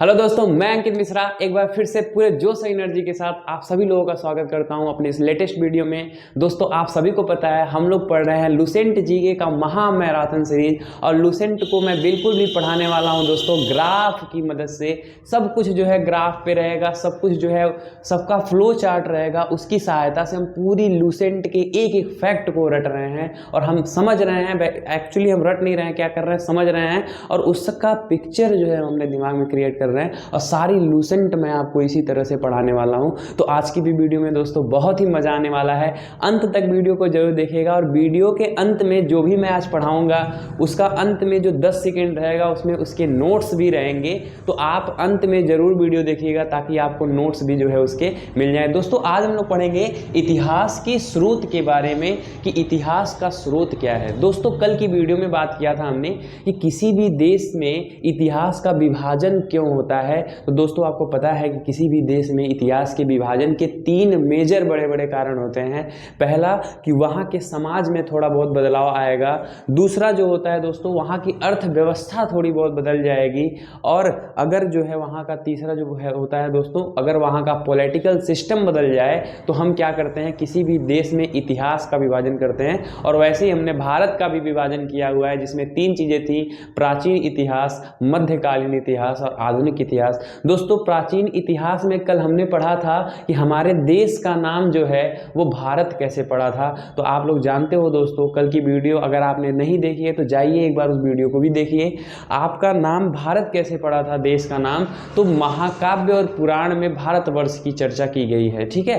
Hello दोस्तों, मैं अंकित मिश्रा एक बार फिर से पूरे जोश एनर्जी के साथ आप सभी लोगों का स्वागत करता हूं अपने इस लेटेस्ट वीडियो में। दोस्तों, आप सभी को पता है हम लोग पढ़ रहे हैं लुसेंट जीके का महा मैराथन सीरीज, और लुसेंट को मैं बिल्कुल भी पढ़ाने वाला हूं दोस्तों ग्राफ की मदद से। सब कुछ जो है ग्राफ पे रहेगा, सब कुछ जो है सबका फ्लो चार्ट रहेगा। उसकी सहायता से हम पूरी लुसेंट के एक एक फैक्ट को रट रहे हैं और हम समझ रहे हैं। एक्चुअली हम रट नहीं रहे हैं, क्या कर रहे हैं, समझ रहे हैं, और उसका पिक्चर जो है हम अपने दिमाग में क्रिएट कर रहे हैं। और सारी लुसेंट मैं आपको इसी तरह से पढ़ाने वाला हूं। तो आज की भी वीडियो में दोस्तों बहुत ही मजा आने वाला है। अंत तक वीडियो को जरूर देखिएगा, और वीडियो के अंत में जो भी मैं आज पढ़ाऊंगा उसका अंत में जो 10 सेकेंड रहेगा उसमें उसके नोट्स भी रहेंगे। तो आप अंत में जरूर वीडियो देखिएगा ताकि आपको नोट्स भी जो है उसके मिल जाए। दोस्तों, आज हम लोग पढ़ेंगे इतिहास के स्रोत के बारे में कि इतिहास का स्रोत क्या है। दोस्तों, कल की वीडियो में बात किया था हमने कि किसी भी देश में इतिहास का विभाजन क्यों होता है। तो दोस्तों, आपको पता है कि किसी भी देश में इतिहास के विभाजन के 3 मेजर बड़े बड़े कारण होते हैं। पहला कि वहाँ के समाज में थोड़ा बहुत बदलाव आएगा। दूसरा जो होता है दोस्तों, वहाँ की अर्थव्यवस्था थोड़ी बहुत बदल जाएगी। और अगर जो है वहाँ का तीसरा जो है होता है दोस्तों, अगर वहाँ का पॉलिटिकल सिस्टम बदल जाए तो हम क्या करते हैं, किसी भी देश में इतिहास का विभाजन करते हैं। और वैसे ही हमने भारत का भी विभाजन किया हुआ है, जिसमें 3 चीज़ें थी: प्राचीन इतिहास, मध्यकालीन इतिहास और आधुनिक इतिहास। दोस्तों, प्राचीन इतिहास में कल हमने पढ़ा था कि हमारे देश का नाम जो है वो भारत कैसे पड़ा था। तो आप लोग जानते हो दोस्तों, कल की वीडियो अगर आपने नहीं देखी है तो जाइए एक बार उस वीडियो को भी देखिए। आपका नाम भारत कैसे पड़ा था, देश का नाम, तो महाकाव्य और पुराण में भारतवर्ष की चर्चा की गई है। ठीक है,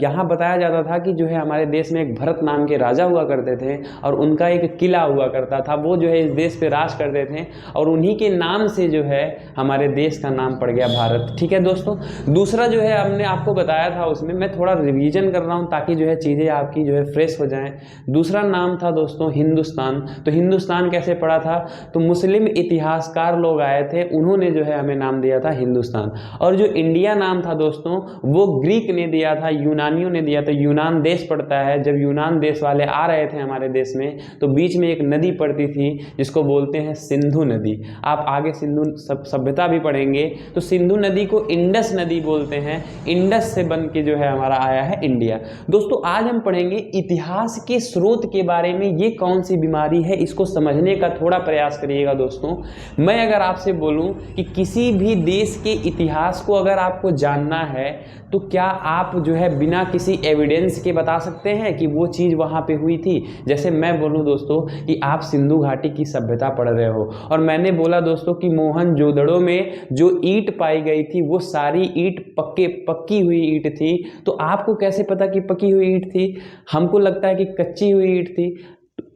यहाँ बताया जाता था कि जो है हमारे देश में एक भरत नाम के राजा हुआ करते थे और उनका एक किला हुआ करता था। वो जो है इस देश पे राज करते थे और उन्हीं के नाम से जो है हमारे देश का नाम पड़ गया भारत। ठीक है दोस्तों, दूसरा जो है हमने आपको बताया था, उसमें मैं थोड़ा रिवीजन कर रहा हूँ ताकि जो है चीज़ें आपकी जो है फ्रेश हो जाएं। दूसरा नाम था दोस्तों हिंदुस्तान। तो हिंदुस्तान कैसे पड़ा था, तो मुस्लिम इतिहासकार लोग आए थे, उन्होंने जो है हमें नाम दिया था हिंदुस्तान। और जो इंडिया नाम था दोस्तों, वो ग्रीक ने दिया था, यूनानियों ने दिया था। यूनान देश पड़ता है। जब यूनान देश वाले आ रहे थे हमारे देश में तो बीच में एक नदी पड़ती थी जिसको बोलते हैं सिंधु नदी। आप आगे सिंधु सभ्यता भी पढ़ेंगे तो सिंधु नदी को इंडस नदी बोलते हैं। इंडस से बन के जो है हमारा आया है इंडिया। दोस्तों, आज हम पढ़ेंगे इतिहास के स्रोत के बारे में। ये कौन सी बीमारी है, इसको समझने का थोड़ा प्रयास करिएगा दोस्तों। मैं अगर आपसे बोलूं कि किसी भी देश के इतिहास को अगर आपको जानना है तो क्या आप जो है बिना किसी एविडेंस के बता सकते हैं कि वो चीज़ वहाँ पे हुई थी। जैसे मैं बोलूँ दोस्तों कि आप सिंधु घाटी की सभ्यता पढ़ रहे हो और मैंने बोला दोस्तों कि मोहनजोदड़ो में जो ईंट पाई गई थी वो सारी ईंट पक्की हुई ईंट थी। तो आपको कैसे पता कि पकी हुई ईंट थी? हमको लगता है कि कच्ची हुई ईंट थी।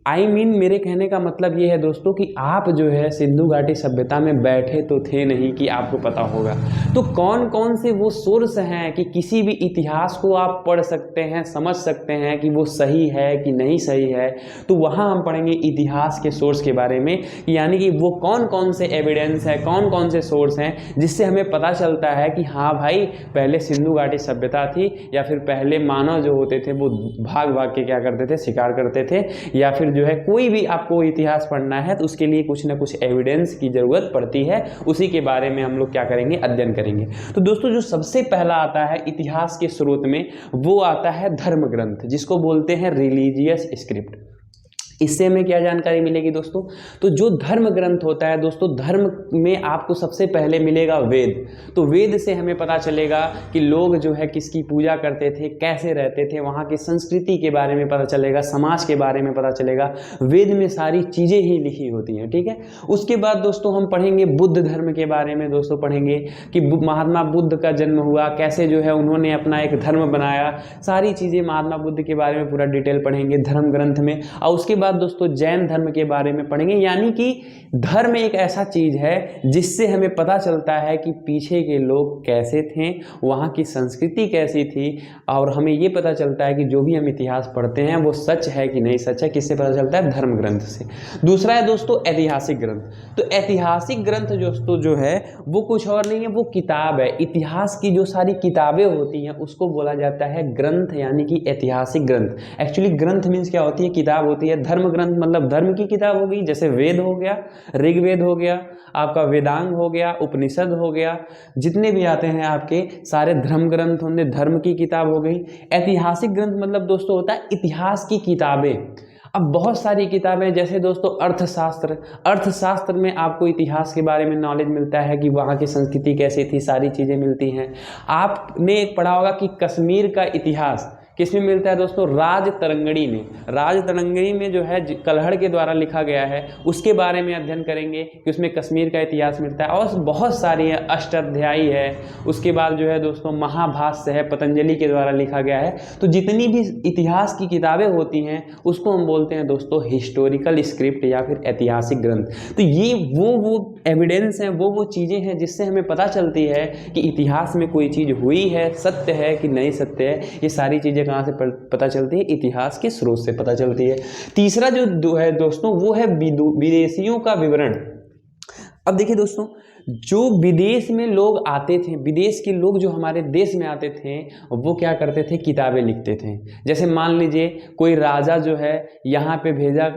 मेरे कहने का मतलब ये है दोस्तों कि आप जो है सिंधु घाटी सभ्यता में बैठे तो थे नहीं कि आपको पता होगा। तो कौन कौन से वो सोर्स हैं कि किसी भी इतिहास को आप पढ़ सकते हैं, समझ सकते हैं कि वो सही है कि नहीं सही है। तो वहाँ हम पढ़ेंगे इतिहास के सोर्स के बारे में, यानी कि वो कौन कौन से एविडेंस है, कौन कौन से सोर्स हैं जिससे हमें पता चलता है कि हाँ भाई, पहले सिंधु घाटी सभ्यता थी, या फिर पहले मानव जो होते थे वो भाग भाग के क्या करते थे, शिकार करते थे। या फिर जो है कोई भी आपको इतिहास पढ़ना है तो उसके लिए कुछ ना कुछ एविडेंस की जरूरत पड़ती है। उसी के बारे में हम लोग क्या करेंगे, अध्ययन करेंगे। तो दोस्तों, जो सबसे पहला आता है इतिहास के स्रोत में वो आता है धर्म ग्रंथ, जिसको बोलते हैं रिलीजियस स्क्रिप्ट। इससे हमें क्या जानकारी मिलेगी दोस्तों, तो जो धर्म ग्रंथ होता है दोस्तों, धर्म में आपको सबसे पहले मिलेगा वेद। तो वेद से हमें पता चलेगा कि लोग जो है किसकी पूजा करते थे, कैसे रहते थे, वहाँ की संस्कृति के बारे में पता चलेगा, समाज के बारे में पता चलेगा। वेद में सारी चीज़ें ही लिखी होती हैं। ठीक है, उसके बाद दोस्तों हम पढ़ेंगे बुद्ध धर्म के बारे में। दोस्तों पढ़ेंगे कि महात्मा बुद्ध का जन्म हुआ, कैसे जो है उन्होंने अपना एक धर्म बनाया। सारी चीज़ें महात्मा बुद्ध के बारे में पूरा डिटेल पढ़ेंगे धर्म ग्रंथ में। और उसके बाद दोस्तों जैन धर्म के बारे में पढ़ेंगे, यानी कि धर्म एक ऐसा चीज है जिससे हमें पता चलता है कि पीछे के लोग कैसे थे, वहाँ की संस्कृति कैसी थी, और हमें ये पता चलता है कि जो भी हम इतिहास पढ़ते हैं वो सच है कि नहीं सच है। किससे पता चलता है? धर्म ग्रंथ से। दूसरा है दोस्तों ऐतिहासिक ग्रंथ। तो ऐतिहासिक ग्रंथ दोस्तों जो है वो कुछ और नहीं है, वो किताब है। इतिहास की जो सारी किताबें होती हैं उसको बोला जाता है ग्रंथ, यानी कि ऐतिहासिक ग्रंथ। एक्चुअली ग्रंथ मीन्स क्या होती है? किताब होती है। धर्म धर्म ग्रंथ मतलब धर्म की किताब हो गई, जैसे वेद हो गया, ऋग्वेद हो गया, आपका वेदांग हो गया, उपनिषद हो गया, जितने भी आते हैं आपके सारे धर्म ग्रंथ होंगे, धर्म की किताब हो गई। ऐतिहासिक ग्रंथ मतलब दोस्तों होता है इतिहास की किताबें। अब बहुत सारी किताबें, जैसे दोस्तों अर्थशास्त्र, अर्थशास्त्र में आपको इतिहास के बारे में नॉलेज मिलता है कि वहाँ की संस्कृति कैसी थी, सारी चीज़ें मिलती हैं। आपने एक पढ़ा होगा कि कश्मीर का इतिहास किसमें मिलता है दोस्तों, राज तरंगणी में। राज तरंगणी में जो है कल्हड़ के द्वारा लिखा गया है, उसके बारे में अध्ययन करेंगे कि उसमें कश्मीर का इतिहास मिलता है। और बहुत सारी है, अष्टाध्यायी है, उसके बाद जो है दोस्तों महाभाष्य है, पतंजलि के द्वारा लिखा गया है। तो जितनी भी इतिहास की किताबें होती हैं उसको हम बोलते हैं दोस्तों हिस्टोरिकल स्क्रिप्ट या फिर ऐतिहासिक ग्रंथ। तो ये वो एविडेंस हैं, वो चीज़ें हैं जिससे हमें पता चलती है कि इतिहास में कोई चीज़ हुई है, सत्य है कि नहीं सत्य है। ये सारी चीज़ें कहाँ से पता चलती है, इतिहास के स्रोत से पता चलती है। तीसरा जो है दोस्तों वो है विदेशियों का विवरण। अब देखिए दोस्तों, जो विदेश में लोग आते थे, विदेश के लोग जो हमारे देश में आते थे वो क्या करते थे, किताबें लिखते थे। जैसे मान लीजिए कोई राजा जो है यहाँ पे भेजा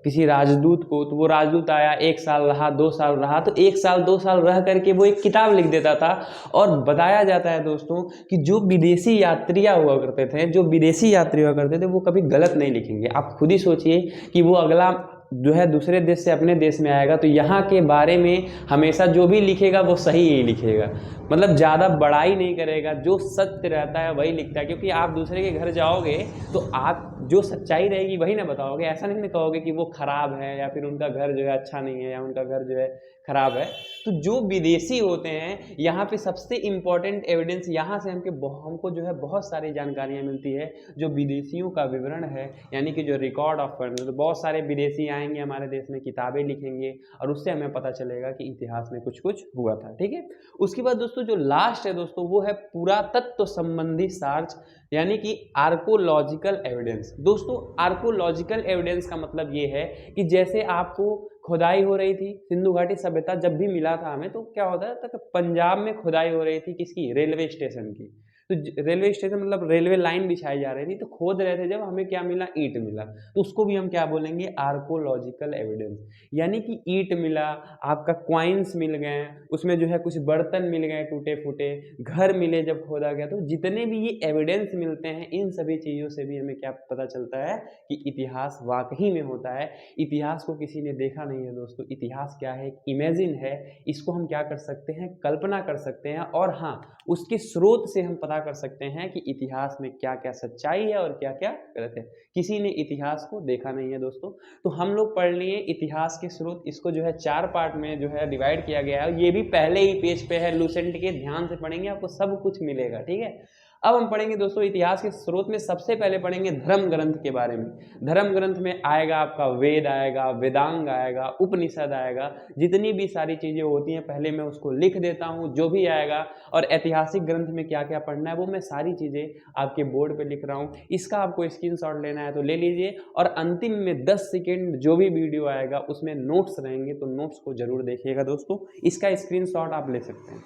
किसी राजदूत को, तो वो राजदूत आया, 1 साल रहा, 2 साल रहा, तो 1 साल 2 साल रह करके वो एक किताब लिख देता था। और बताया जाता है दोस्तों कि जो विदेशी यात्रियाँ हुआ करते थे, जो विदेशी यात्री हुआ करते थे, वो कभी गलत नहीं लिखेंगे। आप खुद ही सोचिए कि वो अगला जो है दूसरे देश से अपने देश में आएगा तो यहाँ के बारे में हमेशा जो भी लिखेगा वो सही ही लिखेगा, मतलब ज़्यादा बड़ाई नहीं करेगा, जो सत्य रहता है वही लिखता है। क्योंकि आप दूसरे के घर जाओगे तो आप जो सच्चाई रहेगी वही ना बताओगे, ऐसा नहीं कहोगे कि वो खराब है या फिर उनका घर जो है अच्छा नहीं है या उनका घर जो है खराब है। तो जो विदेशी होते हैं यहाँ पे सबसे इम्पोर्टेंट एविडेंस यहाँ से हमको जो है बहुत सारी जानकारियाँ मिलती है। जो विदेशियों का विवरण है यानी कि जो रिकॉर्ड ऑफ फंड, तो बहुत सारे विदेशी आएंगे हमारे देश में, किताबें लिखेंगे और उससे हमें पता चलेगा कि इतिहास में कुछ कुछ हुआ था। ठीक है, उसके बाद दोस्तों जो लास्ट है दोस्तों वो है पुरातत्व संबंधी साक्ष्य यानी कि आर्कोलॉजिकल एविडेंस। दोस्तों आर्कोलॉजिकल एविडेंस का मतलब ये है कि जैसे आपको खुदाई हो रही थी, सिंधु घाटी सभ्यता जब भी मिला था हमें, तो क्या होता था कि पंजाब में खुदाई हो रही थी किसकी, रेलवे स्टेशन की। तो रेलवे स्टेशन मतलब रेलवे लाइन बिछाई जा रही थी, तो खोद रहे थे जब, हमें क्या मिला, ईंट मिला, तो उसको भी हम क्या बोलेंगे, आर्कोलॉजिकल एविडेंस। यानी कि ईंट मिला, आपका क्वाइंस मिल गए, उसमें जो है कुछ बर्तन मिल गए टूटे फूटे, घर मिले जब खोदा गया। तो जितने भी ये एविडेंस मिलते हैं इन सभी चीज़ों से भी हमें क्या पता चलता है कि इतिहास वाकई में होता है। इतिहास को किसी ने देखा नहीं है दोस्तों, इतिहास क्या है, इमेजिन है, इसको हम क्या कर सकते हैं, कल्पना कर सकते हैं। और हाँ, उसके स्रोत से हम पता कर सकते हैं कि इतिहास में क्या क्या सच्चाई है और क्या क्या गलत है। किसी ने इतिहास को देखा नहीं है दोस्तों। तो हम लोग पढ़ लिए इतिहास के स्रोत, इसको जो है 4 पार्ट में जो है डिवाइड किया गया है। ये भी पहले ही पेज पे है, लूसेंट के, ध्यान से पढ़ेंगे आपको सब कुछ मिलेगा। ठीक है, अब हम पढ़ेंगे दोस्तों इतिहास के स्रोत में सबसे पहले पढ़ेंगे धर्म ग्रंथ के बारे में। धर्म ग्रंथ में आएगा आपका वेद आएगा, वेदांग आएगा, उपनिषद आएगा, जितनी भी सारी चीजें होती हैं पहले मैं उसको लिख देता हूँ जो भी आएगा। और ऐतिहासिक ग्रंथ में क्या क्या पढ़ना है वो मैं सारी चीजें आपके बोर्ड पे लिख रहा हूँ। इसका आपको स्क्रीनशॉट लेना है तो ले लीजिए। और अंतिम में 10 सेकेंड जो भी वीडियो आएगा उसमें नोट्स रहेंगे, तो नोट्स को जरूर देखिएगा दोस्तों, इसका स्क्रीनशॉट आप ले सकते हैं।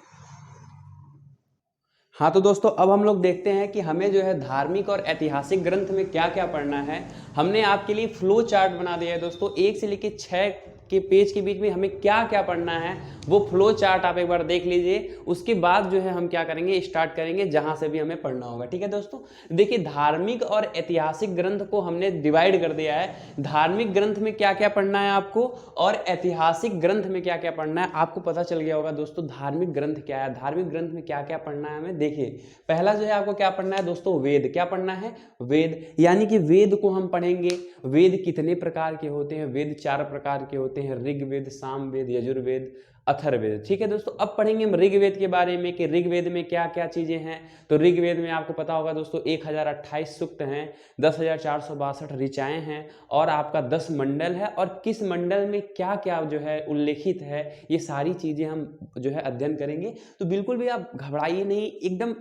हाँ तो दोस्तों अब हम लोग देखते हैं कि हमें जो है धार्मिक और ऐतिहासिक ग्रंथ में क्या क्या पढ़ना है। हमने आपके लिए फ्लो चार्ट बना दिया है दोस्तों, 1 से लेकर 6 के पेज के बीच में हमें क्या क्या पढ़ना है वो फ्लो चार्ट आप एक बार देख लीजिए। उसके बाद जो है हम क्या करेंगे, स्टार्ट करेंगे जहां से भी हमें पढ़ना होगा। ठीक है दोस्तों, देखिए धार्मिक और ऐतिहासिक ग्रंथ को हमने डिवाइड कर दिया है। धार्मिक ग्रंथ में क्या क्या पढ़ना है आपको और ऐतिहासिक ग्रंथ में क्या क्या पढ़ना है आपको पता चल गया होगा दोस्तों। धार्मिक ग्रंथ क्या है, धार्मिक ग्रंथ में क्या क्या पढ़ना है हमें, देखिए पहला जो है आपको क्या पढ़ना है दोस्तों, वेद। क्या पढ़ना है, वेद, यानी कि वेद को हम पढ़ेंगे। वेद कितने प्रकार के होते हैं, वेद 4 प्रकार के होते हैं, ऋग्वेद, सामवेद, यजुर्वेद, अथर्ववेद। ठीक है दोस्तों, अब पढ़ेंगे हम ऋग्वेद के बारे में कि ऋग्वेद में क्या क्या चीजें हैं। तो ऋग्वेद में आपको पता होगा दोस्तों 1028 सूक्त हैं, 10,462 ऋचाएं हैं और आपका 10 मंडल है। और किस मंडल में क्या क्या जो है उल्लेखित है ये सारी चीजें हम जो है अध्ययन करेंगे। तो बिल्कुल भी आप घबराइए नहीं, एकदम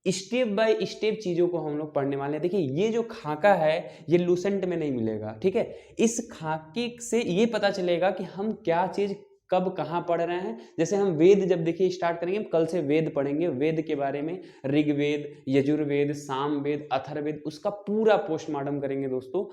स्टेप बाय स्टेप चीज़ों को हम लोग पढ़ने वाले हैं। देखिए ये जो खाका है ये लूसेंट में नहीं मिलेगा। ठीक है, इस खाके से ये पता चलेगा कि हम क्या चीज़ कब कहाँ पढ़ रहे हैं। जैसे हम वेद जब देखिए स्टार्ट करेंगे, हम कल से वेद पढ़ेंगे, वेद के बारे में, ऋग्वेद, यजुर्वेद, सामवेद, अथर्ववेद, उसका पूरा पोस्टमार्टम करेंगे दोस्तों।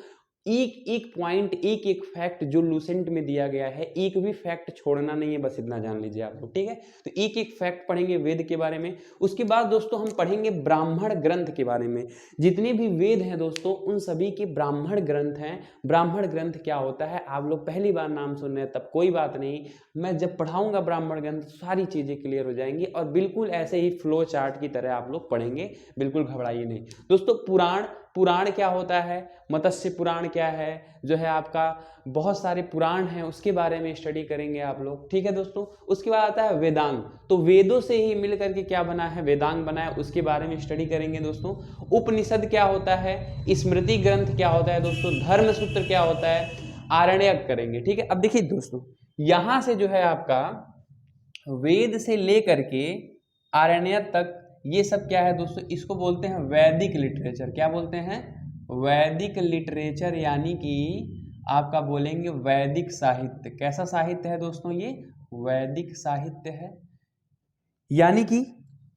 एक एक पॉइंट, एक एक फैक्ट जो लूसेंट में दिया गया है, एक भी फैक्ट छोड़ना नहीं है, बस इतना जान लीजिए आप लोग, ठीक है। तो एक एक फैक्ट पढ़ेंगे वेद के बारे में। उसके बाद दोस्तों हम पढ़ेंगे ब्राह्मण ग्रंथ के बारे में। जितने भी वेद हैं दोस्तों, उन सभी के ब्राह्मण ग्रंथ हैं। ब्राह्मण ग्रंथ क्या होता है, आप लोग पहली बार नाम सुन रहे हैं तब कोई बात नहीं, मैं जब पढ़ाऊंगा ब्राह्मण ग्रंथ सारी चीजें क्लियर हो जाएंगी, और बिल्कुल ऐसे ही फ्लो चार्ट की तरह आप लोग पढ़ेंगे, बिल्कुल घबराइए नहीं दोस्तों। पुराण, पुराण क्या होता है, मत्स्य पुराण क्या है, जो है आपका बहुत सारे पुराण हैं, उसके बारे में स्टडी करेंगे आप लोग, ठीक है दोस्तों। उसके बाद आता है वेदांग, तो वेदों से ही मिल करके क्या बना है, वेदांग बना है, उसके बारे में स्टडी करेंगे दोस्तों। उपनिषद क्या होता है, स्मृति ग्रंथ क्या होता है दोस्तों, धर्म सूत्र क्या होता है, आरण्यक करेंगे, ठीक है। अब देखिए दोस्तों, यहां से जो है आपका वेद से लेकर के आरण्यक तक ये सब क्या है दोस्तों, इसको बोलते हैं वैदिक लिटरेचर। क्या बोलते हैं, वैदिक लिटरेचर, यानी कि आपका बोलेंगे वैदिक साहित्य। कैसा साहित्य है दोस्तों, ये वैदिक साहित्य है। यानी कि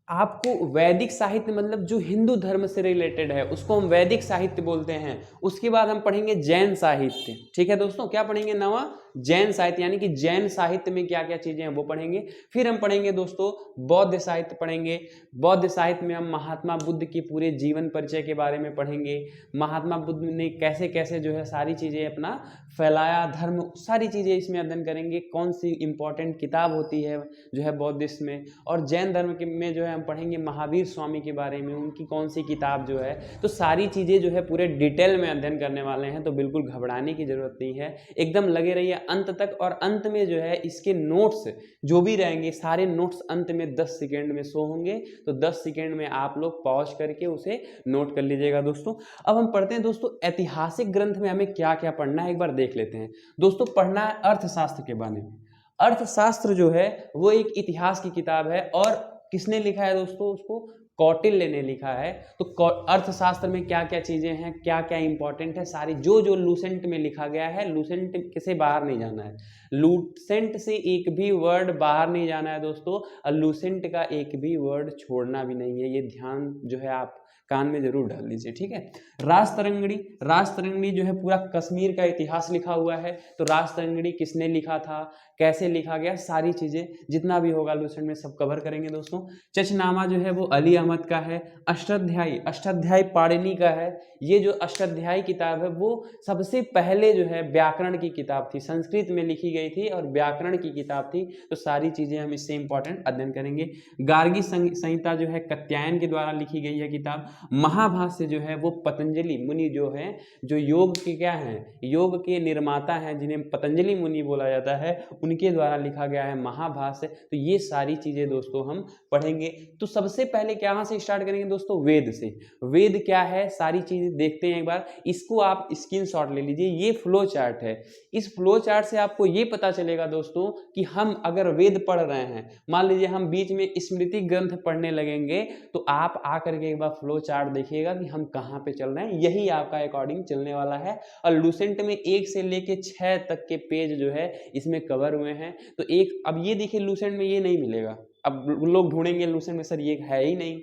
आपको वैदिक साहित्य मतलब जो हिंदू धर्म से रिलेटेड है उसको हम वैदिक साहित्य बोलते हैं। उसके बाद हम पढ़ेंगे जैन साहित्य, ठीक है दोस्तों। क्या पढ़ेंगे, नवा जैन साहित्य, यानी कि जैन साहित्य में क्या क्या चीजें हैं वो पढ़ेंगे। फिर हम पढ़ेंगे दोस्तों बौद्ध साहित्य पढ़ेंगे। बौद्ध साहित्य में हम महात्मा बुद्ध की पूरे जीवन परिचय के बारे में पढ़ेंगे। महात्मा बुद्ध ने कैसे कैसे जो है सारी चीजें अपना फैलाया, धर्म, सारी चीजें इसमें अध्ययन करेंगे। कौन सी इंपॉर्टेंट किताब होती है जो है बौद्धिस्ट में। और जैन धर्म में जो है हम पढ़ेंगे महावीर स्वामी के बारे में, उनकी कौन सी किताब जो है। तो सारी चीजें जो है पूरे डिटेल में अध्ययन करने वाले हैं, तो बिल्कुल घबराने की जरूरत नहीं है, एकदम लगे रहिए अंत तक। और अंत में जो है इसके नोट्स जो भी रहेंगे, सारे नोट्स अंत में 10 सेकेंड में शो होंगे, तो 10 सेकेंड में आप लोग पॉज करके उसे नोट कर लीजिएगा दोस्तों। अब हम पढ़ते हैं दोस्तों ऐतिहासिक ग्रंथ में हमें क्या क्या पढ़ना है, एक बार देख लेते हैं दोस्तों। पढ़ना है अर्थशास्त्र के बारे में। अर्थशास्त्र जो है वो एक इतिहास की किताब है, और किसने लिखा है दोस्तों, उसको कौटिल्य ने लिखा है। तो अर्थशास्त्र में क्या क्या चीजें हैं, क्या क्या इंपॉर्टेंट है, सारी जो जो लूसेंट में लिखा गया है, लूसेंट से बाहर नहीं जाना है, लूसेंट से एक भी वर्ड बाहर नहीं जाना है दोस्तों, और लूसेंट का एक भी वर्ड छोड़ना भी नहीं है। ये ध्यान जो है आप कान में जरूर डाल लीजिए, ठीक है। राजतरंगिणी, राजतरंगिणी जो है पूरा कश्मीर का इतिहास लिखा हुआ है। तो राजतरंगिणी किसने लिखा था, कैसे लिखा गया, सारी चीजें जितना भी होगा लूसेंट में सब कवर करेंगे दोस्तों। चचनामा जो है वो अली अहमद का है। अष्टाध्यायी, अष्टाध्यायी पाणिनि का है। ये जो अष्टाध्यायी किताब है वो सबसे पहले जो है व्याकरण की किताब थी, संस्कृत में लिखी गई थी और व्याकरण की किताब थी। तो सारी चीजें हम इससे इंपॉर्टेंट अध्ययन करेंगे। गार्गी संहिता जो है कात्यायन के द्वारा लिखी गई है किताब। महाभाष्य जो है वो पतंजलि मुनि जो है, जो योग के क्या हैं, योग के निर्माता हैं, जिन्हें पतंजलि मुनि बोला जाता है, उनके द्वारा लिखा गया है महाभाष्य। तो ये सारी चीजें दोस्तों हम पढ़ेंगे। तो सबसे पहले कहाँ से स्टार्ट करेंगे दोस्तों, वेद से। वेद क्या है, सारी चीजें देखते हैं एक बार। इसको आप स्क्रीनशॉट ले लीजिए, ये फ्लो चार्ट है। इस फ्लो चार्ट से आपको ये पता चलेगा दोस्तों कि हम अगर वेद पढ़ रहे हैं, मान लीजिए हम बीच में स्मृति ग्रंथ पढ़ने लगेंगे, तो आप आकर के एक बार फ्लो चार्ट देखिएगा कि हम कहाँ पे चल रहे हैं, यही आपका अकॉर्डिंग चलने वाला है। और लूसेंट में 1 से लेके 6 तक के पेज जो है इसमें कवर हुए हैं। तो एक, अब ये देखिए लूसेंट में ये नहीं मिलेगा। अब लोग ढूंढेंगे लूसेंट में, सर ये है ही नहीं,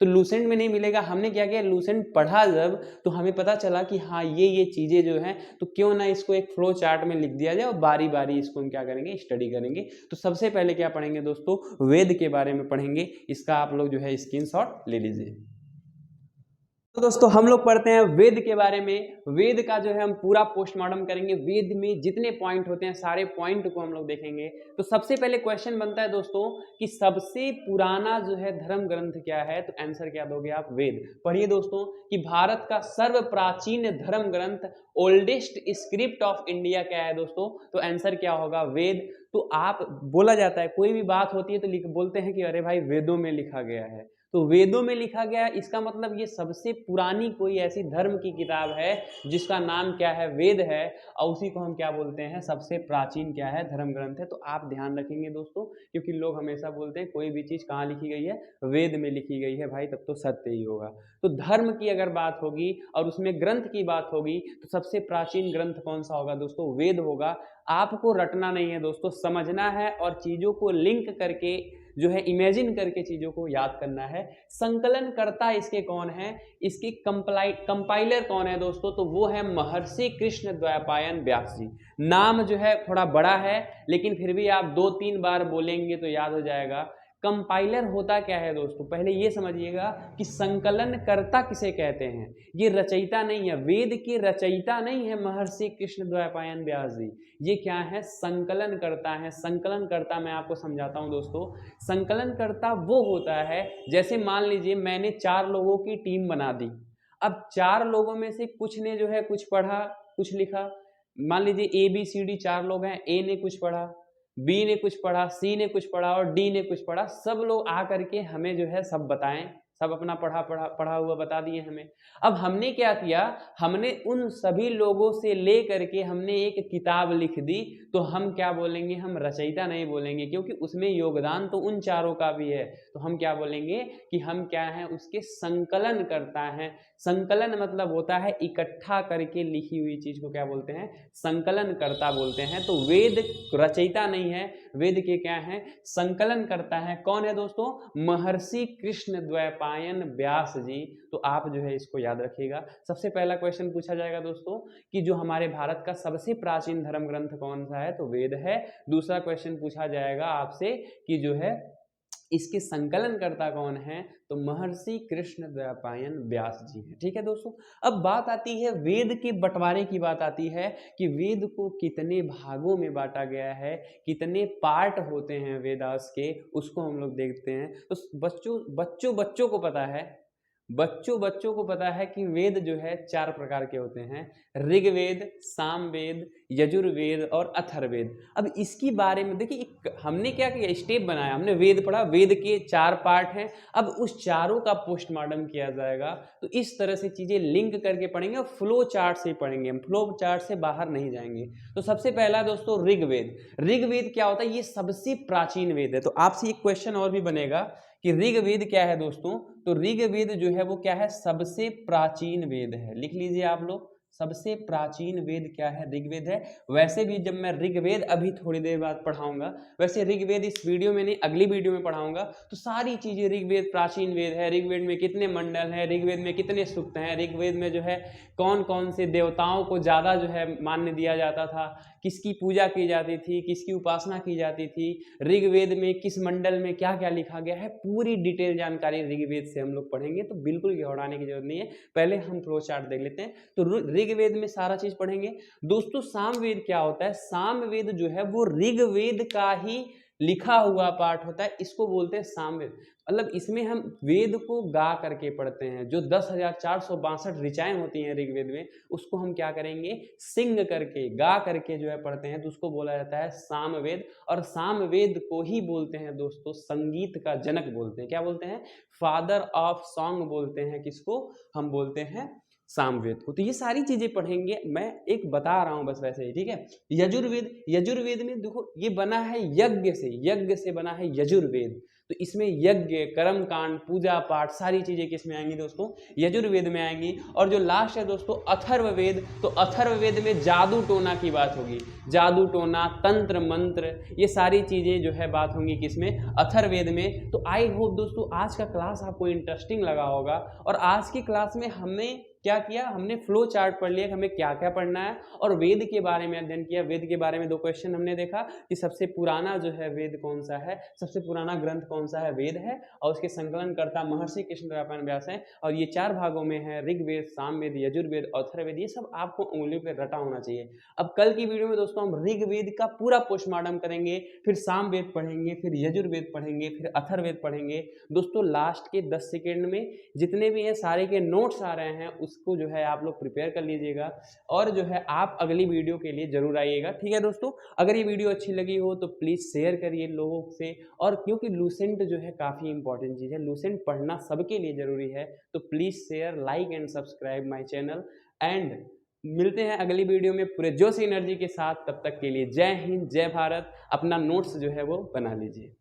तो लूसेंट में नहीं मिलेगा। हमने क्या किया, लूसेंट पढ़ा जब, तो हमें पता चला कि हाँ ये चीजें जो हैं, तो क्यों ना इसको एक फ्लो चार्ट में लिख दिया जाए और बारी बारी इसको हम क्या करेंगे, स्टडी करेंगे। तो सबसे पहले क्या पढ़ेंगे दोस्तों, वेद के बारे में पढ़ेंगे। इसका आप लोग जो है स्क्रीनशॉट ले लीजिए। तो दोस्तों हम लोग पढ़ते हैं वेद के बारे में। वेद का जो है हम पूरा पोस्टमार्टम करेंगे। वेद में जितने पॉइंट होते हैं सारे पॉइंट को हम लोग देखेंगे। तो सबसे पहले क्वेश्चन बनता है दोस्तों कि सबसे पुराना जो है धर्म ग्रंथ क्या है, तो आंसर क्या दोगे आप, वेद। पढ़िए दोस्तों कि भारत का सर्व प्राचीन धर्म ग्रंथ, ओल्डेस्ट स्क्रिप्ट ऑफ इंडिया क्या है दोस्तों, तो आंसर क्या होगा, वेद। तो आप, बोला जाता है कोई भी बात होती है तो बोलते हैं कि अरे भाई वेदों में लिखा गया है। तो वेदों में लिखा गया, इसका मतलब ये सबसे पुरानी कोई ऐसी धर्म की किताब है जिसका नाम क्या है, वेद है। और उसी को हम क्या बोलते हैं, सबसे प्राचीन क्या है, धर्म ग्रंथ है। तो आप ध्यान रखेंगे दोस्तों, क्योंकि लोग हमेशा बोलते हैं कोई भी चीज कहाँ लिखी गई है, वेद में लिखी गई है, भाई तब तो सत्य ही होगा। तो धर्म की अगर बात होगी और उसमें ग्रंथ की बात होगी, तो सबसे प्राचीन ग्रंथ कौन सा होगा दोस्तों, वेद होगा। आपको रटना नहीं है दोस्तों, समझना है और चीजों को लिंक करके जो है इमेजिन करके चीजों को याद करना है। संकलन करता इसके कौन है, इसके कंपाइलर कौन है दोस्तों, तो वो है महर्षि कृष्ण द्वैपायन व्यास जी। नाम जो है थोड़ा बड़ा है, लेकिन फिर भी आप 2-3 बार बोलेंगे तो याद हो जाएगा। कंपाइलर होता क्या है दोस्तों, पहले ये समझिएगा कि संकलन करता किसे कहते हैं। ये रचयिता नहीं है, वेद के रचयिता नहीं है महर्षि कृष्ण द्वैपायन व्यास जी। ये क्या है, संकलन करता है। संकलन करता मैं आपको समझाता हूं दोस्तों। संकलन करता वो होता है, जैसे मान लीजिए मैंने 4 लोगों की टीम बना दी। अब 4 लोगों में से कुछ ने जो है कुछ पढ़ा, कुछ लिखा। मान लीजिए ABCD 4 लोग हैं, A ने कुछ पढ़ा, बी ने कुछ पढ़ा, सी ने कुछ पढ़ा और डी ने कुछ पढ़ा। सब लोग आ करके हमें जो है सब बताएं, सब अपना पढ़ा हुआ बता दिए हमें। अब हमने क्या किया, हमने उन सभी लोगों से ले करके हमने एक किताब लिख दी, तो हम क्या बोलेंगे, हम रचयिता नहीं बोलेंगे, क्योंकि उसमें योगदान तो उन चारों का भी है। तो हम क्या बोलेंगे कि हम क्या हैं, उसके संकलन करता है। संकलन मतलब होता है इकट्ठा करके लिखी हुई चीज को क्या बोलते हैं, संकलन करता बोलते हैं। तो वेद रचयिता नहीं है, वेद के क्या है, संकलन करता है। कौन है दोस्तों, महर्षि कृष्ण द्वैपायन व्यास जी। तो आप जो है इसको याद रखिएगा। सबसे पहला क्वेश्चन पूछा जाएगा दोस्तों कि जो हमारे भारत का सबसे प्राचीन धर्म ग्रंथ कौन सा है, तो वेद है। दूसरा क्वेश्चन पूछा जाएगा आपसे कि जो है इसके संकलन करता कौन है, तो महर्षि कृष्ण द्वैपायन व्यास जी हैं। ठीक है दोस्तों। अब बात आती है वेद के बंटवारे की, बात आती है कि वेद को कितने भागों में बांटा गया है, कितने पार्ट होते हैं वेदास के, उसको हम लोग देखते हैं। तो बच्चों को पता है, बच्चों को पता है कि वेद जो है 4 प्रकार के होते हैं, ऋग्वेद, सामवेद, यजुर्वेद और अथर्ववेद। अब इसकी बारे में देखिए, हमने क्या किया, स्टेप बनाया, हमने वेद पढ़ा, वेद के 4 पार्ट हैं, अब उस चारों का पोस्टमार्टम किया जाएगा। तो इस तरह से चीजें लिंक करके पढ़ेंगे और फ्लो चार्ट से पढ़ेंगे, हम फ्लो चार्ट से बाहर नहीं जाएंगे। तो सबसे पहला दोस्तों ऋग्वेद। ऋग्वेद क्या होता है, ये सबसे प्राचीन वेद है। तो आपसे एक क्वेश्चन और भी बनेगा कि ऋग्वेद क्या है दोस्तों, तो ऋग्वेद जो है वो क्या है, सबसे प्राचीन वेद है। लिख लीजिए आप लोग, सबसे प्राचीन वेद क्या है, ऋग्वेद है। वैसे भी जब मैं ऋग्वेद अभी थोड़ी देर बाद पढ़ाऊंगा, वैसे ऋग्वेद इस वीडियो में नहीं अगली वीडियो में पढ़ाऊंगा, तो सारी चीजें ऋग्वेद प्राचीन वेद है। ऋग्वेद में कितने मंडल हैं, ऋग्वेद में कितने सूक्त हैं, ऋग्वेद में जो है कौन कौन से देवताओं को ज्यादा जो है मान्य दिया जाता था, किसकी पूजा की जाती थी, किसकी उपासना की जाती थी, ऋग्वेद में किस मंडल में क्या क्या लिखा गया है, पूरी डिटेल जानकारी ऋग्वेद से हम लोग पढ़ेंगे। तो बिल्कुल घबराने की जरूरत नहीं है, पहले हम फ्लो चार्ट देख लेते हैं। तो ऋग्वेद में सारा चीज पढ़ेंगे दोस्तों। सामवेद क्या होता है, सामवेद जो है वो ऋग्वेद का ही लिखा हुआ पाठ होता है, इसको बोलते हैं सामवेद। मतलब इसमें हम वेद को गा करके पढ़ते हैं, जो 10,462 ऋचाएं होती हैं ऋग्वेद में, उसको हम क्या करेंगे, सिंग करके, गा करके जो है पढ़ते हैं, तो उसको बोला जाता है सामवेद। और सामवेद को ही बोलते हैं दोस्तों संगीत का जनक बोलते हैं। क्या बोलते हैं, फादर ऑफ सॉन्ग बोलते हैं। किसको हम बोलते हैं, सामवेद को। तो ये सारी चीजें पढ़ेंगे, मैं एक बता रहा हूं बस वैसे ही, ठीक है। यजुर्वेद, यजुर्वेद में देखो ये बना है यज्ञ से, यज्ञ से बना है यजुर्वेद। तो इसमें यज्ञ, कर्म कांड, पूजा पाठ, सारी चीजें किसमें आएंगी दोस्तों, यजुर्वेद में आएंगी। और जो लास्ट है दोस्तों अथर्ववेद, तो अथर्ववेद में जादू टोना की बात होगी, जादू टोना, तंत्र मंत्र, ये सारी चीजें जो है बात होंगी किसमें, अथर्ववेद में। तो आई होप दोस्तों आज का क्लास आपको इंटरेस्टिंग लगा होगा। और आज की क्लास में हमने क्या किया, हमने फ्लो चार्ट पढ़ लिया कि हमें क्या क्या पढ़ना है, और वेद के बारे में अध्ययन किया। वेद के बारे में 2 क्वेश्चन हमने देखा कि सबसे पुराना जो है वेद कौन सा है, सबसे पुराना ग्रंथ कौन सा है, वेद है, और उसके संकलनकर्ता महर्षि कृष्ण द्वैपायन व्यास है। और ये 4 भागों में है, ऋग्वेद, सामवेद, यजुर्वेद, अथर्ववेद। ये सब आपको उंगलियों पर रटा होना चाहिए। अब कल की वीडियो में दोस्तों हम ऋग्वेद का पूरा पोस्टमार्टम करेंगे, फिर सामवेद पढ़ेंगे, फिर यजुर्वेद पढ़ेंगे, फिर अथर्ववेद पढ़ेंगे। दोस्तों लास्ट के 10 सेकेंड में जितने भी हैं सारे के नोट्स आ रहे हैं, उसको जो है आप लोग प्रिपेयर कर लीजिएगा, और जो है आप अगली वीडियो के लिए जरूर आइएगा। ठीक है दोस्तों, अगर ये वीडियो अच्छी लगी हो तो प्लीज शेयर करिए लोगों से। और क्योंकि लूसेंट जो है काफी इंपॉर्टेंट चीज है, लूसेंट पढ़ना सबके लिए जरूरी है, तो please share, like and subscribe my channel. And मिलते हैं अगली वीडियो में पूरे जोश एनर्जी के साथ। तब तक के लिए जय हिंद, जय भारत। अपना नोट्स जो है वो बना लीजिए।